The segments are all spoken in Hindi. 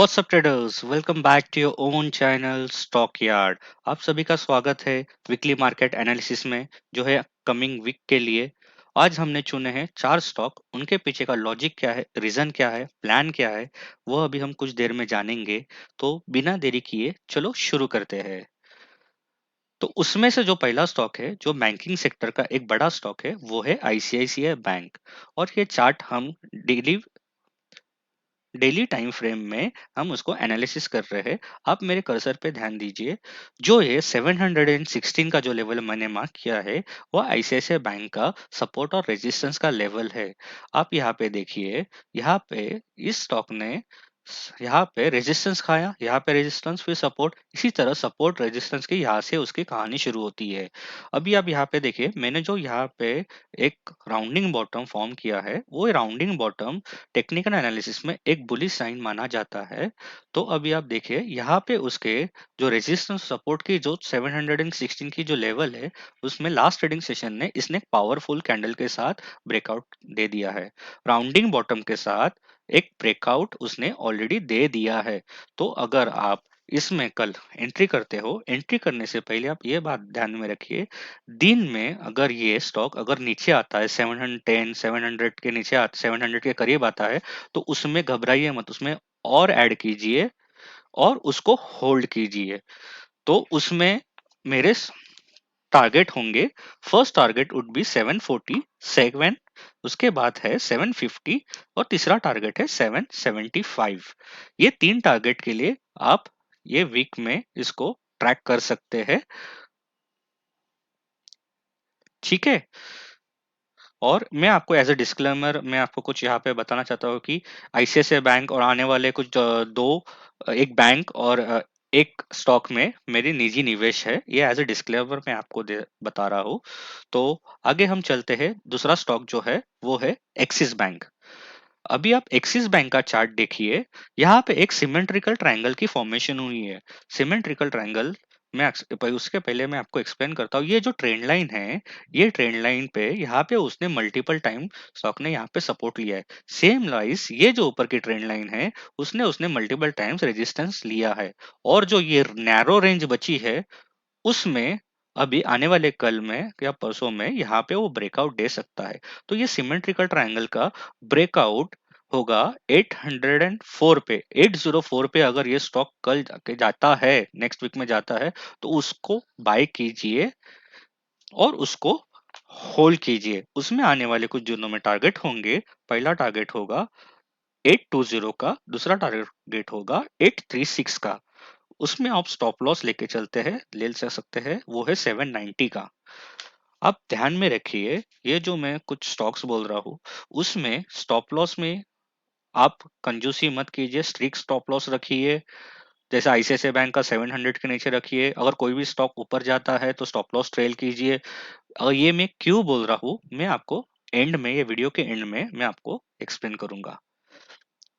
What's up traders, welcome back to your own channel Stock Yard. आप सभी का स्वागत है वीकली मार्केट एनालिसिस में, जो है कमिंग वीक के लिए। आज हमने चुने हैं चार स्टॉक। उनके पीछे का लॉजिक क्या है, रीजन क्या है, प्लान क्या है, वो अभी हम कुछ देर में जानेंगे। तो बिना देरी किए चलो शुरू करते हैं। तो उसमें से जो पहला स्टॉक है, जो बैंकिंग सेक्टर का एक बड़ा स्टॉक है, वो है आईसीआईसीआई बैंक। और ये चार्ट हम डेली डेली टाइम फ्रेम में हम उसको एनालिसिस कर रहे हैं। आप मेरे कर्सर पे ध्यान दीजिए। जो ये 716 का जो लेवल मैंने मार्क किया है, वो आईसीआईसीआई बैंक का सपोर्ट और रेजिस्टेंस का लेवल है। आप यहाँ पे देखिए, यहाँ पे इस स्टॉक ने यहाँ पे रेजिस्टेंस खाया, यहाँ पे रेजिस्टेंस फिर सपोर्ट, इसी तरह सपोर्ट रेजिस्टेंस की यहाँ से उसकी कहानी शुरू होती है। अभी आप यहाँ पे देखिए, मैंने जो यहाँ पे एक राउंडिंग बॉटम फॉर्म किया है, वो राउंडिंग बॉटम टेक्निकल एनालिसिस में एक बुलिश साइन माना जाता है। तो अभी आप देखिए, यहाँ पे उसके जो रेजिस्टेंस सपोर्ट की जो 716 की जो लेवल है, उसमें लास्ट ट्रेडिंग सेशन ने इसने पावरफुल कैंडल के साथ ब्रेकआउट दे दिया है। राउंडिंग बॉटम के साथ एक ब्रेकआउट उसने ऑलरेडी दे दिया है। तो अगर आप इसमें कल एंट्री करते हो, एंट्री करने से पहले आप ये बात ध्यान में रखिए, दिन में अगर ये स्टॉक अगर नीचे आता है 710 700 के नीचे 700 के करीब आता है, तो उसमें घबराइए मत, उसमें और ऐड कीजिए और उसको होल्ड कीजिए। तो उसमें मेरे टारगेट होंगे। फर्स्ट टारगेट वुड बी 747, उसके बाद है 750 और तीसरा टारगेट है 775। ये तीन टारगेट के लिए आप ये वीक में इसको ट्रैक कर सकते हैं। ठीक है। और मैं आपको एज अ डिस्क्लेमर मैं आपको कुछ यहाँ पे बताना चाहता हूँ कि आईसीआईसीआई बैंक और आने वाले कुछ एक बैंक और एक स्टॉक में मेरी निजी निवेश है। ये एज अ डिस्क्लेमर मैं आपको बता रहा हूँ। तो आगे हम चलते हैं। दूसरा स्टॉक जो है वो है एक्सिस बैंक। अभी आप एक्सिस बैंक का चार्ट देखिए। यहाँ पे एक सिमेट्रिकल ट्रायंगल की फॉर्मेशन हुई है। सिमेट्रिकल ट्रायंगल मैं उसके पहले मैं आपको एक्सप्लेन करता हूँ। ये जो ट्रेंड लाइन है, ये ट्रेंड लाइन पे यहाँ पे उसने मल्टीपल टाइम स्टॉक ने यहाँ पे सपोर्ट लिया है। सेम लाइस ये जो ऊपर की ट्रेंड लाइन है, उसने उसने मल्टीपल टाइम्स रेजिस्टेंस लिया है। और जो ये नैरो रेंज बची है, उसमें अभी आने वाले कल में या परसों में यहाँ पे वो ब्रेकआउट दे सकता है। तो ये सिमेट्रिकल ट्रायंगल का ब्रेकआउट होगा 804 पे। 804 पे अगर ये स्टॉक कल जाके जाता है, नेक्स्ट वीक में जाता है, तो उसको बाय कीजिए और उसको होल्ड कीजिए। उसमें आने वाले कुछ दिनों में टारगेट होंगे। पहला टारगेट होगा 820 का, दूसरा टारगेट होगा 836 का। उसमें आप स्टॉप लॉस लेके चलते हैं, ले जा सकते हैं, वो है 790 का। आप ध्यान में रखिए, ये जो मैं कुछ स्टॉक्स बोल रहा हूँ, उसमें स्टॉप लॉस में आप कंजूसी मत कीजिए, स्ट्रिक्ट स्टॉप लॉस रखिए। जैसे आईसीआईसीआई बैंक का 700 के नीचे रखिए। अगर कोई भी स्टॉक ऊपर जाता है तो स्टॉप लॉस ट्रेल कीजिए। और ये मैं क्यों बोल रहा हूँ, मैं आपको एंड में, ये वीडियो के एंड में मैं आपको एक्सप्लेन करूंगा।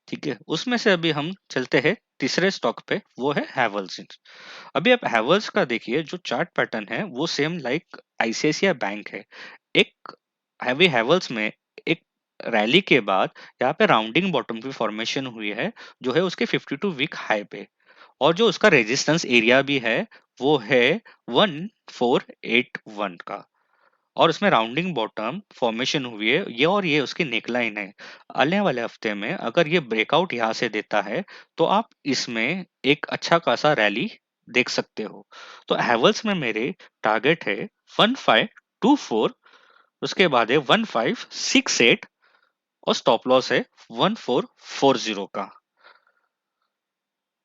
ठीक है। उसमें से अभी हम चलते हैं तीसरे स्टॉक पे, वो है हैवल्स। अभी आप हैवल्स का देखिए, जो चार्ट पैटर्न है वो सेम लाइक आईसीआईसीआई बैंक है। एक हैवी हैवल्स में एक रैली के बाद यहाँ पे राउंडिंग बॉटम की फॉर्मेशन हुई है, जो है उसके 52 वीक हाई पे। और जो उसका रेजिस्टेंस एरिया भी है, वो है 1481 का। और उसमें राउंडिंग बॉटम फॉर्मेशन हुई है ये, और ये उसकी नेकलाइन है। आने वाले हफ्ते में अगर ये ब्रेकआउट यहाँ से देता है, तो आप इसमें एक अच्छा खासा रैली देख सकते हो। तो हैवल्स में मेरे टारगेट है 1524, उसके बाद है 1568 और स्टॉप लॉस है 1440 का।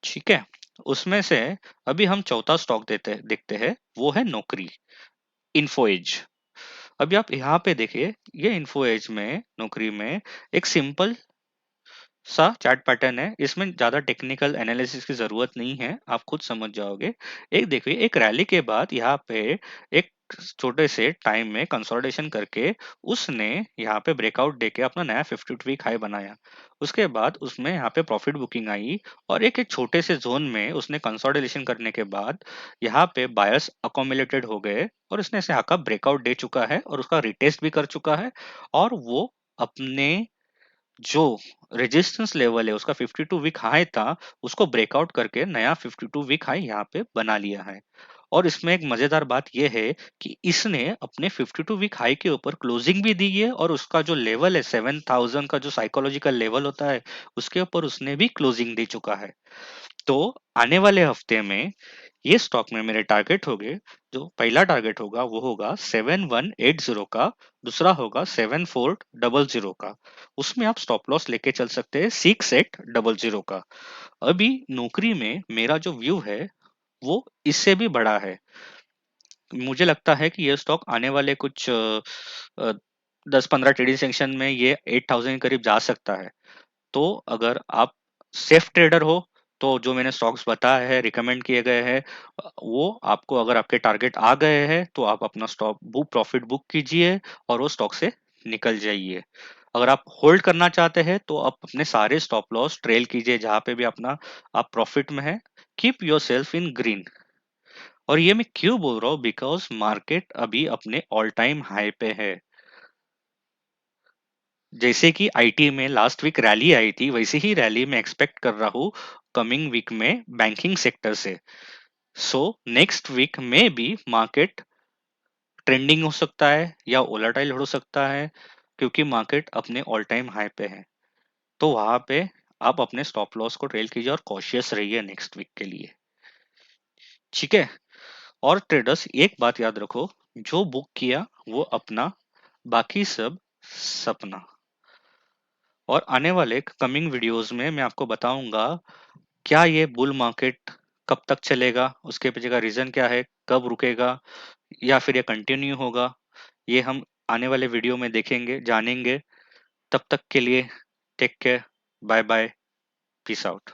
ठीक है। उसमें से अभी हम चौथा स्टॉक देखते हैं, वो है नौकरी, इन्फो एज। अभी आप यहाँ पे देखिए, ये इन्फो एज में, नौकरी में एक सिंपल सा चार्ट पैटर्न है। इसमें ज्यादा टेक्निकल एनालिसिस की जरूरत नहीं है, आप खुद समझ जाओगे। एक देखिए, एक रैली के बाद यहाँ पे एक छोटे से टाइम में कंसोलिडेशन करके उसने यहाँ पे ब्रेकआउट देके अपना नया 52 वीक हाई बनाया। उसके बाद उसमें यहाँ पे प्रॉफिट बुकिंग आई, और एक एक छोटे से जोन में उसने कंसोलिडेशन करने के बाद यहाँ पे बायर्स अकोमुलेटेड हो गए, और उसने ऐसे यहाँ का ब्रेकआउट दे चुका है और उसका रिटेस्ट भी कर चुका है। और वो अपने जो रेजिस्टेंस लेवल है उसका 52 वीक हाई था, उसको ब्रेकआउट करके नया 52 वीक हाई यहाँ पे बना लिया है। और इसमें एक मजेदार बात यह है कि इसने अपने 52 वीक हाई के ऊपर क्लोजिंग भी दी है, और उसका जो लेवल है 7000 का जो साइकोलॉजिकल लेवल होता है, उसके ऊपर उसने भी क्लोजिंग दे चुका है। तो आने वाले हफ्ते में ये स्टॉक में मेरे टारगेट होंगे। जो पहला टारगेट होगा वो होगा 7180 का, दूसरा होगा 7400 का। उसमें आप स्टॉप लॉस लेके चल सकते हैं 6800 का। अभी नौकरी में मेरा जो व्यू है वो इससे भी बड़ा है। मुझे लगता है कि ये स्टॉक आने वाले कुछ 10-15 ट्रेडिंग सेक्शन में ये 8000 के करीब जा सकता है। तो अगर आप सेफ ट्रेडर हो, तो जो मैंने स्टॉक्स बताए हैं, रिकमेंड किए गए हैं, वो आपको, अगर आपके टारगेट आ गए हैं तो आप अपना स्टॉप बुक प्रॉफिट बुक कीजिए और वो स्टॉक से निकल जाइए। अगर आप होल्ड करना चाहते हैं तो आप अपने सारे स्टॉप लॉस ट्रेल कीजिए, जहां पे भी अपना आप प्रॉफिट में है, keep your self in green. और ये मैं क्यों बोल रहा हूँ, बिकॉज मार्केट अभी अपने ऑल टाइम हाई पे है। जैसे कि आईटी में लास्ट वीक रैली आई थी, वैसे ही रैली मैं एक्सपेक्ट कर रहा हूँ कमिंग वीक में बैंकिंग सेक्टर से। सो नेक्स्ट वीक में भी मार्केट ट्रेंडिंग हो सकता है या वोलेटाइल हो सकता है, क्योंकि मार्केट अपने ऑल टाइम हाई पे है। तो वहां पे आप अपने स्टॉप लॉस को ट्रेल कीजिए और कॉशियस रहिए नेक्स्ट वीक के लिए। ठीक है। और ट्रेडर्स एक बात याद रखो, जो बुक किया वो अपना, बाकी सब सपना। और आने वाले कमिंग वीडियोस में मैं आपको बताऊंगा क्या ये बुल मार्केट कब तक चलेगा, उसके पीछे का रीजन क्या है, कब रुकेगा, या फिर ये कंटिन्यू होगा। ये हम आने वाले वीडियो में देखेंगे, जानेंगे। तब तक के लिए take care, bye bye, peace out.